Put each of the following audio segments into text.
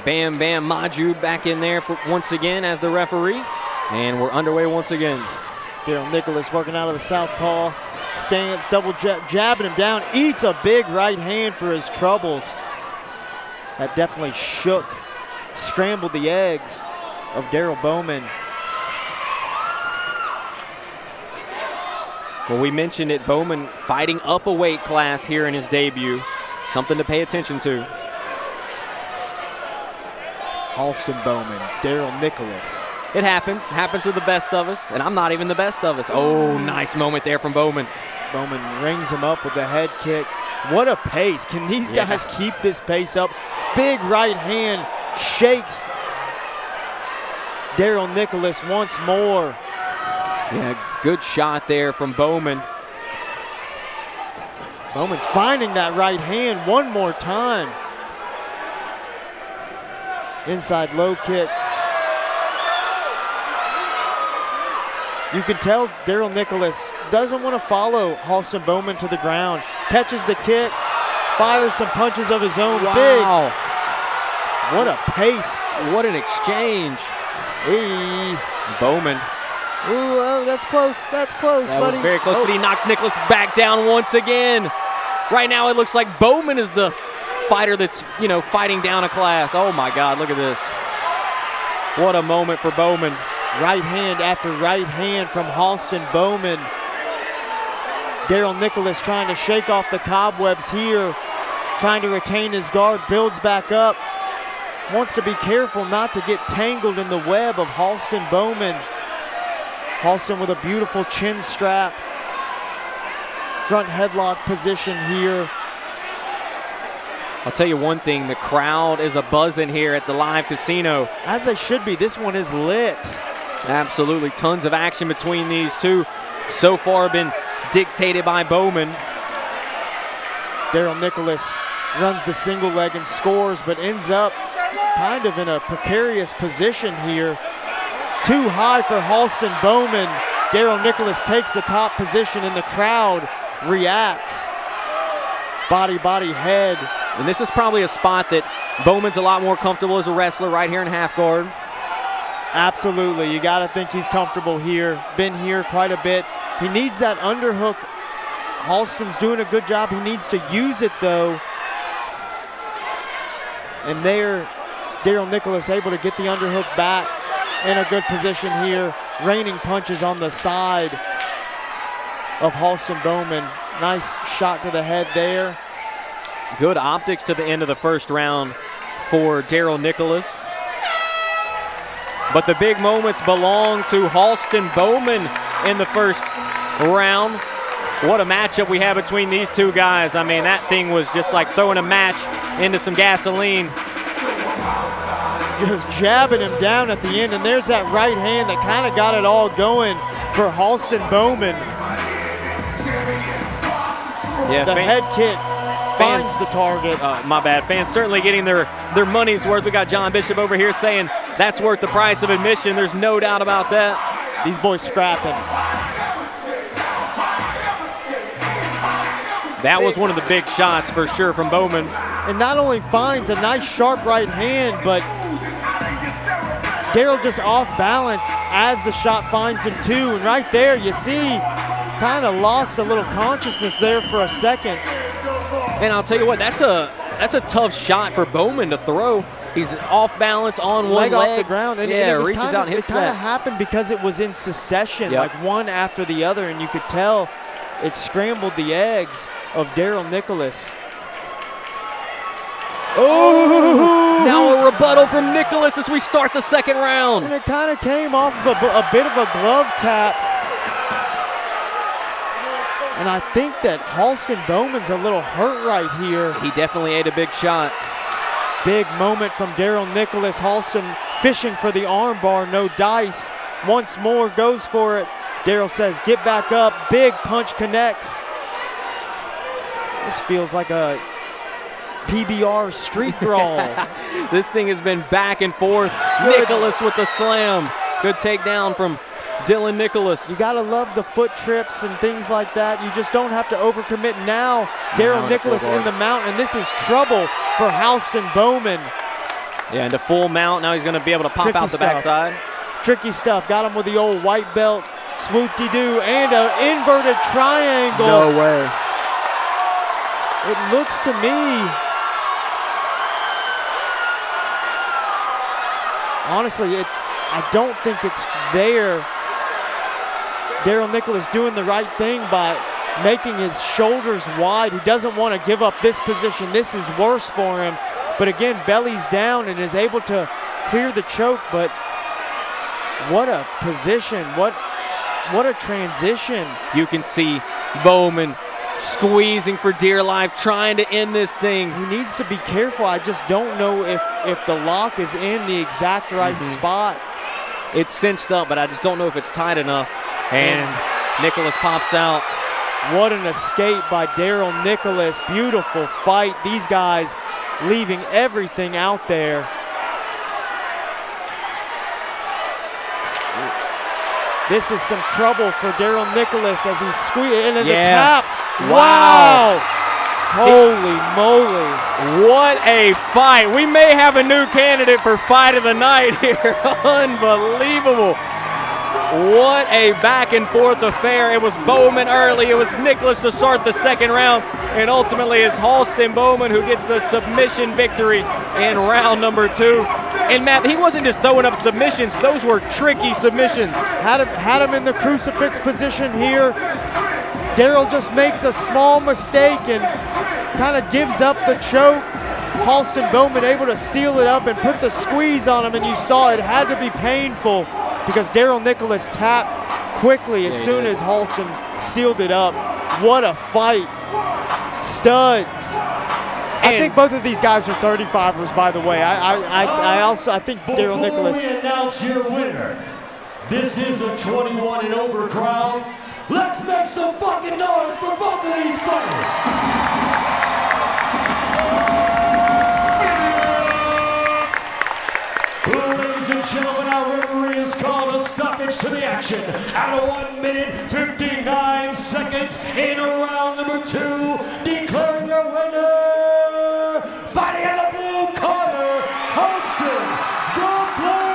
Bam Bam Maju back in there once again as the referee. And we're underway once again. Darryl Nicholas working out of the southpaw stance, double jabbing him down, eats a big right hand for his troubles. That definitely scrambled the eggs of Darryl Bowman. Well, we mentioned it, Bowman fighting up a weight class here in his debut. Something to pay attention to. Halston Bowman, Darryl Nicholas. It happens to the best of us, and I'm not even the best of us. Oh, nice moment there from Bowman. Bowman rings him up with the head kick. What a pace. Can these guys keep this pace up? Big right hand shakes Darryl Nicholas once more. Yeah, good shot there from Bowman. Bowman finding that right hand one more time. Inside low kick. You can tell Darryl Nicholas doesn't want to follow Halston Bowman to the ground. Catches the kick, fires some punches of his own. Wow. Big. What a pace. What an exchange. Hey. Bowman. Ooh, oh, that's close. That's close, that buddy. Was very close, but he knocks Nicholas back down once again. Right now it looks like Bowman is the fighter that's, fighting down a class. Oh my God, look at this. What a moment for Bowman. Right hand after right hand from Halston Bowman. Darryl Nicholas trying to shake off the cobwebs here, trying to retain his guard, builds back up. Wants to be careful not to get tangled in the web of Halston Bowman. Halston with a beautiful chin strap. Front headlock position here. I'll tell you one thing, the crowd is a-buzzing here at the live casino. As they should be. This one is lit. Absolutely, tons of action between these two. So far been dictated by Bowman. Darryl Nicholas runs the single leg and scores, but ends up kind of in a precarious position here. Too high for Halston Bowman. Darryl Nicholas takes the top position and the crowd reacts. Body, head. And this is probably a spot that Bowman's a lot more comfortable as a wrestler right here in half guard. Absolutely, you gotta think he's comfortable here. Been here quite a bit. He needs that underhook. Halston's doing a good job. He needs to use it though. And there, Darryl Nicholas able to get the underhook back in a good position here. Raining punches on the side of Halston Bowman. Nice shot to the head there. Good optics to the end of the first round for Darryl Nicholas. But the big moments belong to Halston Bowman in the first round. What a matchup we have between these two guys. I mean, that thing was just like throwing a match into some gasoline. Just jabbing him down at the end, and there's that right hand that kind of got it all going for Halston Bowman. Yeah, the head kick finds the target. My bad. Fans certainly getting their money's worth. We got John Bishop over here saying that's worth the price of admission. There's no doubt about that. These boys scrapping. That was one of the big shots for sure from Bowman. And not only finds a nice sharp right hand, but Darryl just off balance as the shot finds him too. And right there you see kind of lost a little consciousness there for a second. And I'll tell you what, that's a tough shot for Bowman to throw. He's off balance on one leg. Off the ground. And yeah, it was reaches out and hits that. It kind of happened because it was in succession, like one after the other, and you could tell it scrambled the eggs of Darryl Nicholas. Oh! Now a rebuttal from Nicholas as we start the second round. And it kind of came off of a bit of a glove tap. And I think that Halston Bowman's a little hurt right here. He definitely ate a big shot. Big moment from Darryl Nicholas. Halston fishing for the arm bar, no dice. Once more goes for it. Darryl says, get back up. Big punch connects. This feels like a PBR street brawl. This thing has been back and forth. Good. Nicholas with the slam. Good takedown from Dylan Nicholas. You gotta love the foot trips and things like that. You just don't have to overcommit. Now Darryl Nicholas in the mount, and this is trouble for Halston Bowman. Yeah, into full mount. Now he's going to be able to pop out the backside. Tricky stuff. Got him with the old white belt swoop-de-doo and an inverted triangle. No way. It looks to me, honestly, I don't think it's there. Darryl Nicholas doing the right thing by making his shoulders wide. He doesn't want to give up this position. This is worse for him. But again, belly's down and is able to clear the choke. But what a position. What a transition. You can see Bowman squeezing for dear life, trying to end this thing. He needs to be careful. I just don't know if the lock is in the exact right spot. It's cinched up, but I just don't know if it's tight enough. And Nicholas pops out. What an escape by Darryl Nicholas. Beautiful fight. These guys leaving everything out there. This is some trouble for Darryl Nicholas as he squeezes into the tap. Wow. Holy moly. What a fight. We may have a new candidate for fight of the night here. Unbelievable. What a back and forth affair. It was Bowman early. It was Nicholas to start the second round. And ultimately it's Halston Bowman who gets the submission victory in round number 2. And Matt, he wasn't just throwing up submissions. Those were tricky submissions. Had him in the crucifix position here. Darryl just makes a small mistake and kind of gives up the choke. Halston Bowman able to seal it up and put the squeeze on him, and you saw it had to be painful because Darryl Nicholas tapped quickly as soon as Halston sealed it up. What a fight. Studs. I think both of these guys are 35ers, by the way. I think Darryl Nicholas. Before we announce your winner, this is a 21 and over crowd. Let's make some fucking noise for both of these fighters. Ladies and gentlemen, our referee has called a stoppage to the action at 1 minute 59 seconds in round number 2, declaring your winner, fighting in the blue corner, Halston Bowman.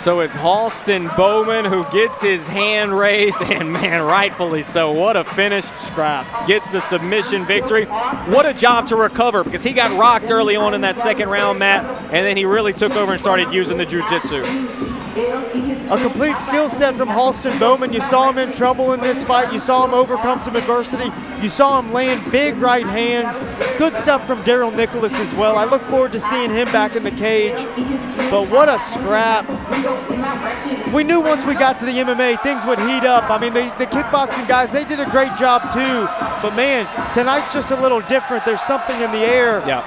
So it's Halston Bowman who gets his hand raised, and man, rightfully so. What a finish. Scrap. Gets the submission victory. What a job to recover, because he got rocked early on in that second round, Matt, and then he really took over and started using the jiu-jitsu. A complete skill set from Halston Bowman. You saw him in trouble in this fight. You saw him overcome some adversity. You saw him land big right hands. Good stuff from Darryl Nicholas as well. I look forward to seeing him back in the cage. But what a scrap. We knew once we got to the MMA, things would heat up. I mean, the kickboxing guys, they did a great job too. But man, tonight's just a little different. There's something in the air. Yeah.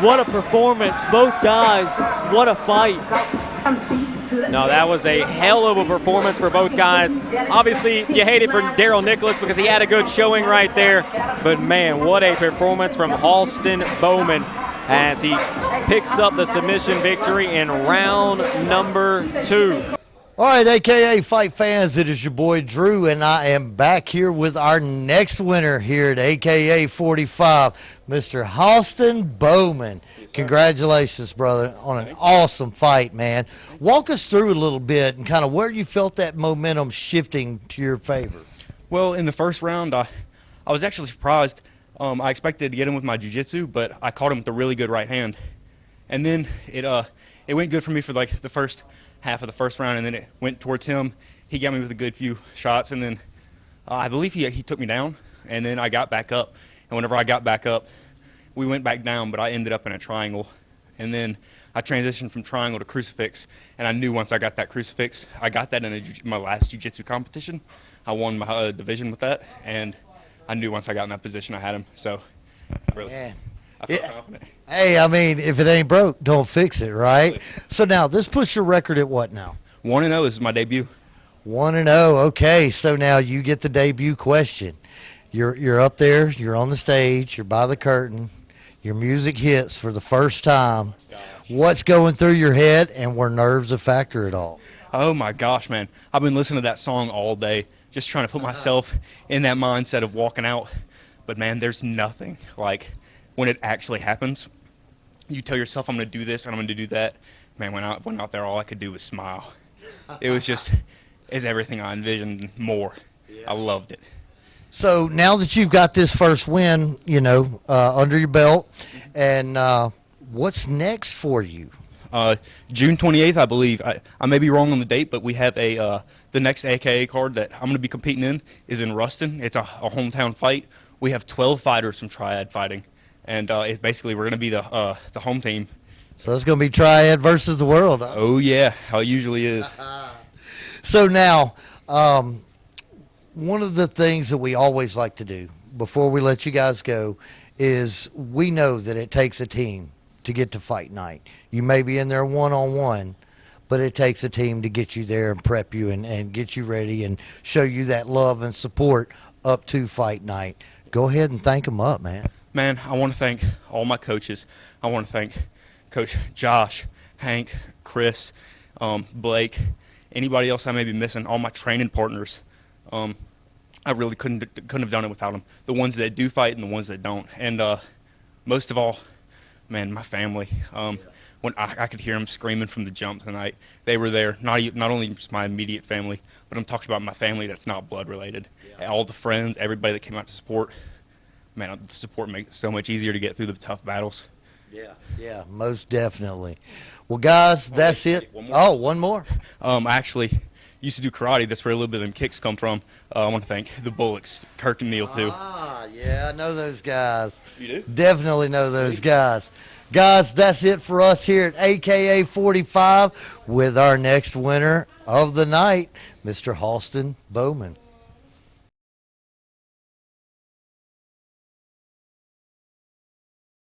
What a performance. Both guys, what a fight. No, that was a hell of a performance for both guys. Obviously, you hate it for Darryl Nicholas because he had a good showing right there. But, man, what a performance from Halston Bowman as he picks up the submission victory in round number 2. All right, AKA Fight fans, it is your boy Drew, and I am back here with our next winner here at AKA 45, Mr. Halston Bowman. Congratulations, brother, on an awesome fight, man. Walk us through a little bit and kind of where you felt that momentum shifting to your favor. Well, in the first round, I was actually surprised. I expected to get him with my jiu-jitsu, but I caught him with a really good right hand. And then it went good for me for like the first half of the first round, and then it went towards him. He got me with a good few shots, and then I believe he took me down, and then I got back up. And whenever I got back up, we went back down, but I ended up in a triangle. And then I transitioned from triangle to crucifix, and I knew once I got that crucifix, I got that in my last jiu-jitsu competition. I won my division with that, and I knew once I got in that position I had him. So really, I felt confident. Hey, I mean, if it ain't broke, don't fix it, right? So now, this puts your record at what now? 1-0. This is my debut. 1-0. Okay, so now you get the debut question. You're up there, you're on the stage, you're by the curtain, your music hits for the first time. What's going through your head, and were nerves a factor at all? Oh my gosh, man! I've been listening to that song all day, just trying to put myself in that mindset of walking out. But, man, there's nothing like when it actually happens. You tell yourself, I'm going to do this and I'm going to do that. Man, when I went out there, all I could do was smile. It was just is everything I envisioned more. I loved it. So now that you've got this first win, under your belt, and what's next for you? June 28th, I believe. I may be wrong on the date, but we have the next AKA card that I'm going to be competing in is in Ruston. It's a hometown fight. We have 12 fighters from Triad fighting, and we're going to be the home team. So it's going to be Triad versus the world. Huh? Oh, yeah, how it usually is. So now, one of the things that we always like to do before we let you guys go is we know that it takes a team to get to fight night. You may be in there one-on-one, but it takes a team to get you there and prep you and get you ready and show you that love and support up to fight night. Go ahead and thank them up, man. Man, I want to thank all my coaches. I want to thank Coach Josh, Hank, Chris, Blake, anybody else I may be missing, all my training partners. I really couldn't have done it without them. The ones that do fight and the ones that don't. And most of all, man, my family. When I could hear them screaming from the jump tonight. They were there, not only just my immediate family, but I'm talking about my family that's not blood related. Yeah. All the friends, everybody that came out to support. Man, the support makes it so much easier to get through the tough battles. Yeah, most definitely. Well, guys, that's it. One more. I actually used to do karate. That's where a little bit of them kicks come from. I want to thank the Bullocks, Kirk and Neil, too. Yeah, I know those guys. You do? Definitely know those guys. Guys, that's it for us here at AKA 45 with our next winner of the night, Mr. Halston Bowman.